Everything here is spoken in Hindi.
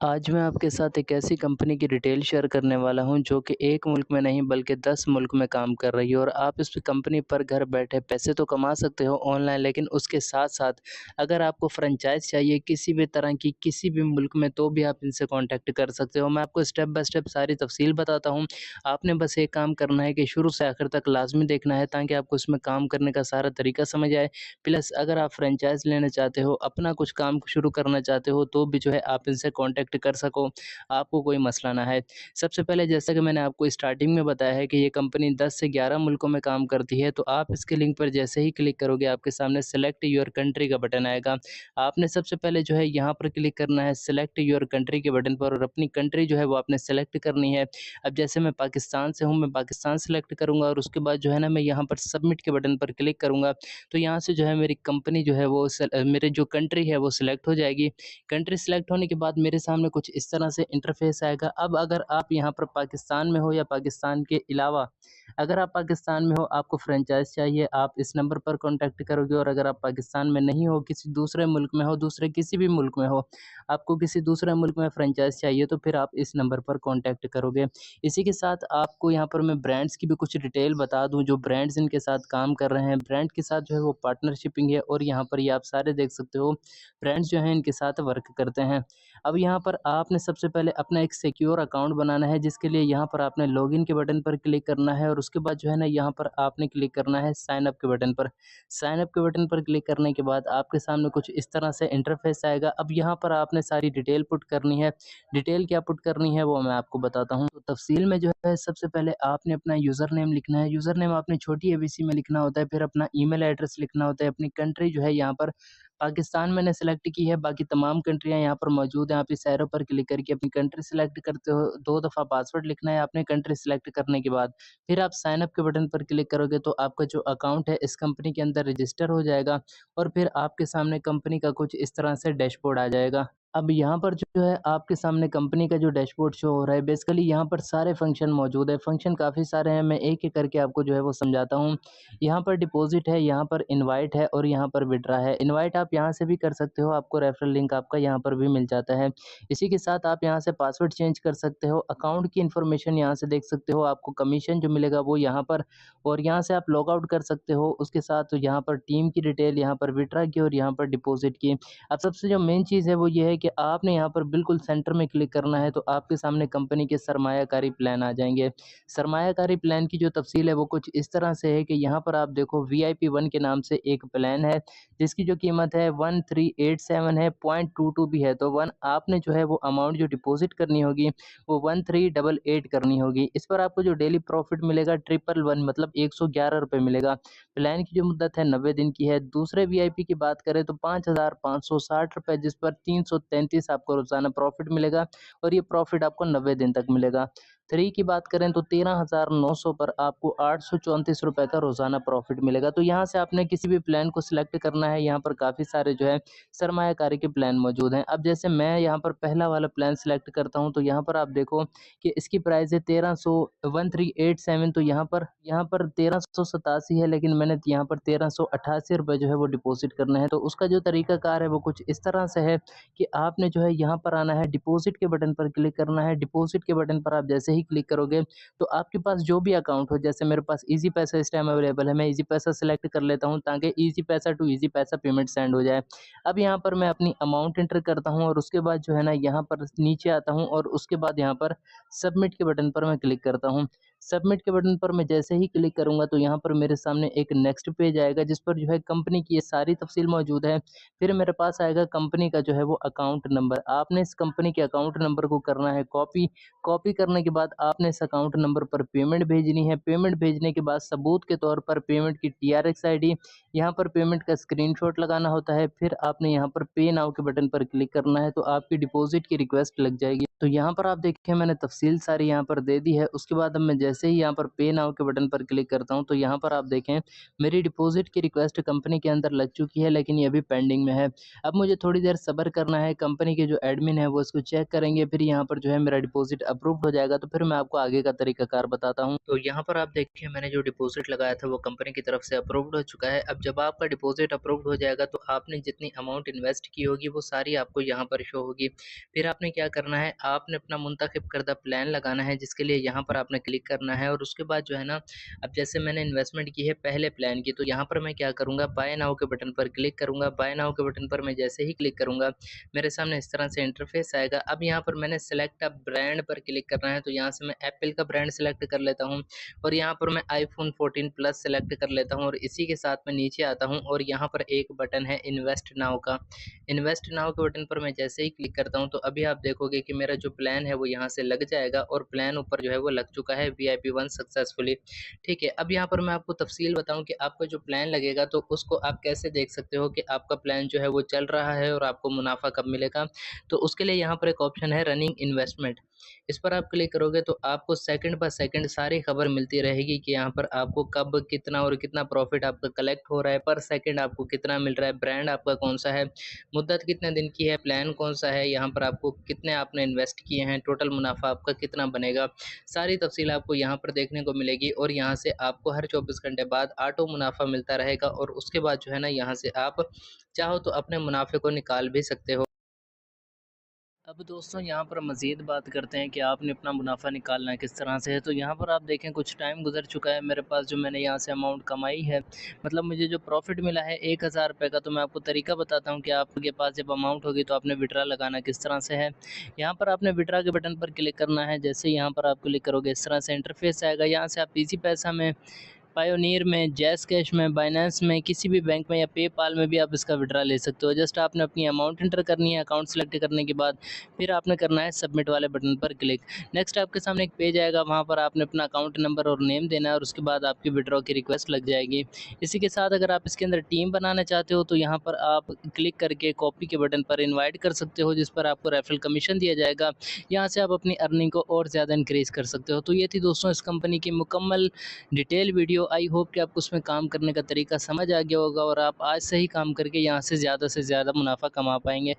आज मैं आपके साथ एक ऐसी कंपनी की डिटेल शेयर करने वाला हूँ जो कि एक मुल्क में नहीं बल्कि 10 मुल्क में काम कर रही है और आप इस कंपनी पर घर बैठे पैसे तो कमा सकते हो ऑनलाइन, लेकिन उसके साथ-साथ अगर आपको फ्रैंचाइज़ चाहिए किसी भी तरह की किसी भी मुल्क में, तो भी आप इनसे कॉन्टैक्ट कर सकते हो। मैं आपको स्टेप बाय स्टेप सारी तफ़सील बताता हूँ। आपने बस एक काम करना है कि शुरू से आखिर तक लाज़मी देखना है ताकि आपको इसमें काम करने का सारा तरीका समझ आए। प्लस अगर आप फ्रैंचाइज़ लेना चाहते हो, अपना कुछ काम शुरू करना चाहते हो, तो भी जो है आप इनसे कॉन्टैक्ट कर सको, आपको कोई मसला ना है। सबसे पहले जैसा कि मैंने आपको स्टार्टिंग में बताया है कि ये कंपनी 10 से 11 मुल्कों में काम करती है, तो आप इसके लिंक पर जैसे ही क्लिक करोगे, आपके सामने सेलेक्ट योर कंट्री का बटन आएगा। आपने सबसे पहले जो है यहाँ पर क्लिक करना है सेलेक्ट योर कंट्री के बटन पर और अपनी कंट्री जो है वो आपने सेलेक्ट करनी है। अब जैसे मैं पाकिस्तान से हूँ, मैं पाकिस्तान सेलेक्ट करूँगा और उसके बाद जो है ना मैं यहाँ पर सबमिट के बटन पर क्लिक करूँगा, तो यहाँ से जो है मेरी कंपनी जो है वो मेरे जो कंट्री है वो सिलेक्ट हो जाएगी। कंट्री सेलेक्ट होने के बाद मेरे सामने कुछ इस तरह से इंटरफेस आएगा। अब अगर आप यहाँ पर पाकिस्तान में हो या पाकिस्तान के अलावा अगर आप पाकिस्तान में हो, आपको फ्रैंचाइज़ चाहिए, आप इस नंबर पर कॉन्टैक्ट करोगे और अगर आप पाकिस्तान में नहीं हो, किसी दूसरे मुल्क में हो, दूसरे किसी भी मुल्क में हो, आपको किसी दूसरे मुल्क में फ्रैंचाइज़ चाहिए, तो फिर आप इस नंबर पर कॉन्टैक्ट करोगे। इसी के साथ आपको यहाँ पर मैं ब्रांड्स की भी कुछ डिटेल बता दूँ, जो ब्रांड्स इनके साथ काम कर रहे हैं। ब्रांड के साथ जो है वो पार्टनरशिपिंग है और यहाँ पर ये आप सारे देख सकते हो, ब्रांड्स जो हैं इनके साथ वर्क करते हैं। अब यहाँ पर आपने सबसे पहले अपना एक सिक्योर अकाउंट बनाना है, जिसके लिए यहाँ पर आपने लॉगिन के बटन पर क्लिक करना है और उसके बाद जो है ना यहाँ पर आपने क्लिक करना है साइन अप के बटन पर। साइन अप के बटन पर क्लिक करने के बाद आपके सामने कुछ इस तरह से इंटरफेस आएगा। अब यहाँ पर आपने सारी डिटेल पुट करनी है। डिटेल क्या पुट करनी है वो मैं आपको बताता हूँ। तो तफ़सील में जो है सबसे पहले आपने अपना यूज़र नेम लिखना है। यूज़र नेम आपने छोटी एबीसी में लिखना होता है, फिर अपना ईमेल एड्रेस लिखना होता है, अपनी कंट्री जो है यहाँ पर पाकिस्तान मैंने सेलेक्ट की है, बाकी तमाम कंट्रियाँ यहाँ पर मौजूद हैं। आप इस एरो पर क्लिक करके अपनी कंट्री सेलेक्ट करते हो, 2 दफ़ा पासवर्ड लिखना है आपने कंट्री सेलेक्ट करने के बाद। फिर आप साइन अप के बटन पर क्लिक करोगे तो आपका जो अकाउंट है इस कंपनी के अंदर रजिस्टर हो जाएगा और फिर आपके सामने कंपनी का कुछ इस तरह से डैशबोर्ड आ जाएगा। अब यहाँ पर जो है आपके सामने कंपनी का जो डैशबोर्ड शो हो रहा है, बेसिकली यहाँ पर सारे फंक्शन मौजूद है। फंक्शन काफ़ी सारे हैं, मैं एक-एक करके आपको जो है वो समझाता हूँ। यहाँ पर डिपॉज़िट है, यहाँ पर इनवाइट है और यहाँ पर विथड्रॉ है। इनवाइट आप यहाँ से भी कर सकते हो, आपको रेफरल लिंक आपका यहाँ पर भी मिल जाता है। इसी के साथ आप यहाँ से पासवर्ड चेंज कर सकते हो, अकाउंट की इन्फॉर्मेशन यहाँ से देख सकते हो, आपको कमीशन जो मिलेगा वो यहाँ पर और यहाँ से आप लॉग आउट कर सकते हो। उसके साथ यहाँ पर टीम की डिटेल, यहाँ पर विथड्रॉ की और यहाँ पर डिपॉज़िट की। अब सबसे जो मेन चीज़ है वो ये है कि आपने यहाँ पर बिल्कुल सेंटर में क्लिक करना है, तो आपके सामने कंपनी के सरमायाकारी प्लान आ जाएँगे। सरमायाकारी प्लान की जो तफ़सील है वो कुछ इस तरह से है कि यहाँ पर आप देखो वीआईपी 1 के नाम से एक प्लान है, जिसकी जो कीमत है 1387 है, 0.22 भी है। तो 1 आपने जो है वो अमाउंट जो डिपॉज़िट करनी होगी वो 1388 करनी होगी। इस पर आपको जो डेली प्रॉफ़िट मिलेगा 111 मतलब ₹111 मिलेगा। प्लान की जो मुद्दत है 90 दिन की है। दूसरे वीआईपी की बात करें तो ₹5560 जिस पर 333 आपको रोज़ाना प्रॉफ़िट मिलेगा और ये प्रॉफ़िट आपको 90 दिन तक मिलेगा। 3 की बात करें तो 13,900 पर आपको ₹834 का रोज़ाना प्रॉफ़िट मिलेगा। तो यहाँ से आपने किसी भी प्लान को सिलेक्ट करना है, यहाँ पर काफ़ी सारे जो है सरमायाकारी के प्लान मौजूद हैं। अब जैसे मैं यहाँ पर पहला वाला प्लान सिलेक्ट करता हूँ, तो यहाँ पर आप देखो कि इसकी प्राइस है 1387 तो यहाँ पर 1387 है, लेकिन मैंने यहाँ पर ₹1388 जो है वो डिपॉज़िट करना है। तो उसका जो तरीकाकार है वो कुछ इस तरह से है कि आपने जो है यहाँ पर आना है, डिपॉज़िट के बटन पर क्लिक करना है। डिपॉज़िट के बटन पर आप जैसे ही क्लिक करोगे तो आपके पास जो भी अकाउंट हो, जैसे मेरे पास ईज़ी पैसा इस टाइम अवेलेबल है, मैं ईज़ी पैसा सेलेक्ट कर लेता हूँ ताकि ईज़ी पैसा टू ईज़ी पैसा पेमेंट सेंड हो जाए। अब यहाँ पर मैं अपनी अमाउंट एंटर करता हूँ और उसके बाद जो है ना यहाँ पर नीचे आता हूँ और उसके बाद यहाँ पर सबमिट के बटन पर मैं क्लिक करता हूँ। सबमिट के बटन पर मैं जैसे ही क्लिक करूँगा तो यहाँ पर मेरे सामने एक नेक्स्ट पेज आएगा, जिस पर जो है कंपनी की ये सारी तफ़सील मौजूद है। फिर मेरे पास आएगा कंपनी का जो है वो अकाउंट नंबर। आपने इस कंपनी के अकाउंट नंबर को करना है कॉपी। कॉपी करने के बाद आपने इस अकाउंट नंबर पर पेमेंट भेजनी है। पेमेंट भेजने के बाद सबूत के तौर पर पेमेंट की टीआरएक्स आईडी, यहाँ पर पेमेंट का स्क्रीनशॉट लगाना होता है। फिर आपने यहाँ पर पे नाउ के बटन पर क्लिक करना है, तो आपकी डिपॉज़िट की रिक्वेस्ट लग जाएगी। तो यहाँ पर आप देखिए मैंने तफ़सील सारी यहाँ पर दे दी है। उसके बाद अब मैं जैसे ही यहाँ पर पे नाउ के बटन पर क्लिक करता हूँ, तो यहाँ पर आप देखें मेरी डिपॉज़िट की रिक्वेस्ट कंपनी के अंदर लग चुकी है, लेकिन ये अभी पेंडिंग में है। अब मुझे थोड़ी देर सब्र करना है, कंपनी के जो एडमिन है वो इसको चेक करेंगे, फिर यहाँ पर जो है मेरा डिपॉज़िट अप्रूव्ड हो जाएगा, तो फिर मैं आपको आगे का तरीकाकार बताता हूँ। तो यहाँ पर आप देखिए मैंने जो डिपॉज़िट लगाया था वो कंपनी की तरफ से अप्रूव्ड हो चुका है। अब जब आपका डिपॉज़िट अप्रूव्ड हो जाएगा, तो आपने जितनी अमाउंट इन्वेस्ट की होगी वो सारी आपको यहाँ पर शो होगी। फिर आपने क्या करना है, आपने अपना मुंतखब करदा प्लान लगाना है, जिसके लिए यहाँ पर आपने क्लिक करना है और उसके बाद जो है ना, अब जैसे मैंने इन्वेस्टमेंट की है पहले प्लान की, तो यहाँ पर मैं क्या करूँगा, बाय नाउ के बटन पर क्लिक करूँगा। बाय नाउ के बटन पर मैं जैसे ही क्लिक करूँगा, मेरे सामने इस तरह से इंटरफेस आएगा। अब यहाँ पर मैंने सेलेक्ट अ ब्रांड पर क्लिक करना है, तो यहाँ से मैं एप्पल का ब्रांड सेलेक्ट कर लेता हूँ और यहाँ पर मैं आईफ़ोन 14 प्लस सेलेक्ट कर लेता हूँ और इसी के साथ मैं नीचे आता हूँ और यहाँ पर एक बटन है इन्वेस्ट नाउ का। इन्वेस्ट नाउ के बटन पर मैं जैसे ही क्लिक करता हूँ, तो अभी आप देखोगे कि मेरा जो प्लान है वो यहाँ से लग जाएगा और प्लान ऊपर जो है वो लग चुका है वीआईपी 1 सक्सेसफुली। ठीक है, अब यहाँ पर मैं आपको तफ़सील बताऊँ कि आपका जो प्लान लगेगा तो उसको आप कैसे देख सकते हो कि आपका प्लान जो है वो चल रहा है और आपको मुनाफ़ा कब मिलेगा। तो उसके लिए यहाँ पर एक ऑप्शन है रनिंग इन्वेस्टमेंट, इस पर आप क्लिक करोगे तो आपको सेकंड बाय सेकंड सारी खबर मिलती रहेगी कि यहाँ पर आपको कब कितना और कितना प्रॉफिट आपका कलेक्ट हो रहा है, पर सेकंड आपको कितना मिल रहा है, ब्रांड आपका कौन सा है, मुद्दत कितने दिन की है, प्लान कौन सा है, यहाँ पर आपको कितने आपने इन्वेस्ट किए हैं, टोटल मुनाफा आपका कितना बनेगा, सारी तफसील आपको यहाँ पर देखने को मिलेगी और यहाँ से आपको हर 24 घंटे बाद ऑटो मुनाफा मिलता रहेगा और उसके बाद जो है ना, यहाँ से आप चाहो तो अपने मुनाफे को निकाल भी सकते हो। अब दोस्तों यहाँ पर मज़ीद बात करते हैं कि आपने अपना मुनाफ़ा निकालना है किस तरह से है। तो यहाँ पर आप देखें कुछ टाइम गुज़र चुका है मेरे पास, जो मैंने यहाँ से अमाउंट कमाई है, मतलब मुझे जो प्रॉफ़िट मिला है 1000 रुपये का। तो मैं आपको तरीका बताता हूँ कि आपके पास जब अमाउंट होगी तो आपने विड्रा लगाना किस तरह से है। यहाँ पर आपने विड्रा के बटन पर क्लिक करना है, जैसे ही यहाँ पर आप क्लिक करोगे इस तरह से इंटरफेस आएगा। यहाँ से आप ईज़ी पैसा में, पायोनियर में, जैज़ कैश में, बाइनेंस में, किसी भी बैंक में या पेपाल में भी आप इसका विड्रा ले सकते हो। जस्ट आपने अपनी अमाउंट एंटर करनी है, अकाउंट सेलेक्ट करने के बाद फिर आपने करना है सबमिट वाले बटन पर क्लिक। नेक्स्ट आपके सामने एक पेज आएगा, वहाँ पर आपने अपना अकाउंट नंबर और नेम देना है और उसके बाद आपकी विड्रॉ की रिक्वेस्ट लग जाएगी। इसी के साथ अगर आप इसके अंदर टीम बनाना चाहते हो तो यहाँ पर आप क्लिक करके कॉपी के बटन पर इनवाइट कर सकते हो, जिस पर आपको रेफरल कमीशन दिया जाएगा। यहाँ से आप अपनी अर्निंग को और ज़्यादा इंक्रीज़ कर सकते हो। तो ये थी दोस्तों इस कंपनी की मुकम्मल डिटेल वीडियो। आई होप कि आपको उसमें काम करने का तरीका समझ आ गया होगा और आप आज से ही काम करके यहाँ से ज़्यादा मुनाफ़ा कमा पाएँगे।